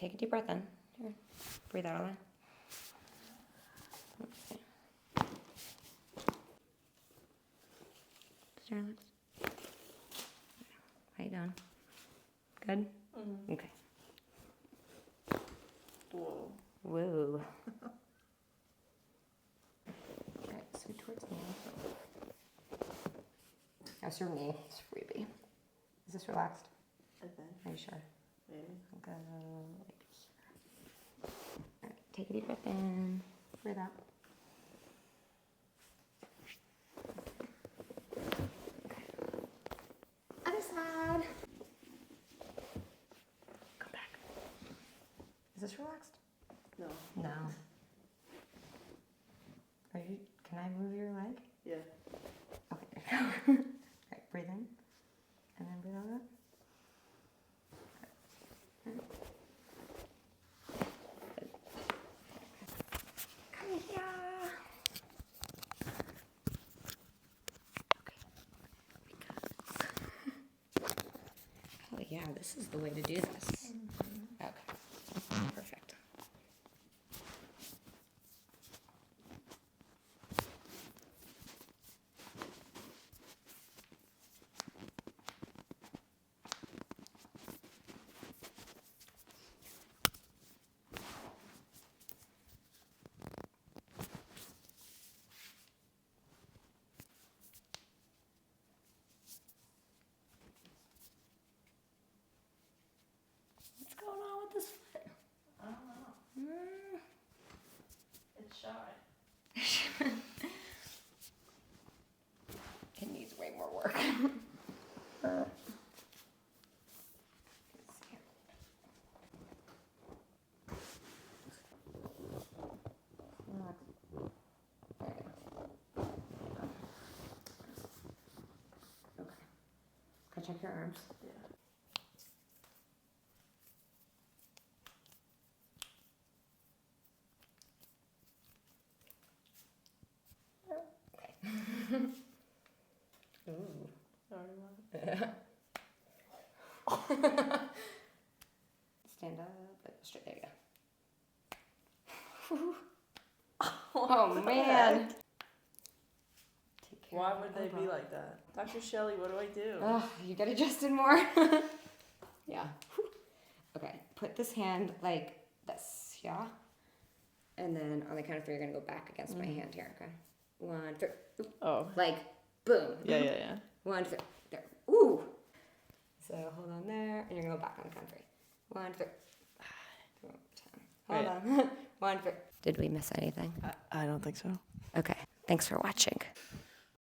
take a deep breath in. Here. Breathe out all that. Okay. Starlets. How you doing? Good? Mm-hmm. Okay. Whoa. Whoa. Alright, so towards me. How's your knee? It's freebie. Is this relaxed? I think. Are you sure? Maybe. I'll go like here. Alright, take a deep breath in. Breathe out. Other side. Come back. Is this relaxed? No. No. Are you? Can I move your leg? Yeah. Okay, there you go. Alright, breathe in. And then breathe out. Come here. Okay. Oh yeah, this is the way to do this. Okay. Perfect. What's going on with this foot? I don't know. It's shy. It needs way more work. Okay. Can I check your arms? Yeah. Ooh. Sorry, Mom. Stand up, like straight. There you go. Oh man. Take care Why of would your they be elbow. like that? Dr. Shelley, what do I do? Oh, you get adjusted more. Yeah. Okay, put this hand like this, yeah? And then on the count of three, you're gonna go back against my hand here, okay? 1, 3. Oh. Like, boom. Yeah. 1, 2, 3. There. Ooh. So hold on there, and you're gonna go back on the count of 3. 1, 2, 3. Hold on. 1, 2. Did we miss anything? I don't think so. Okay. Thanks for watching.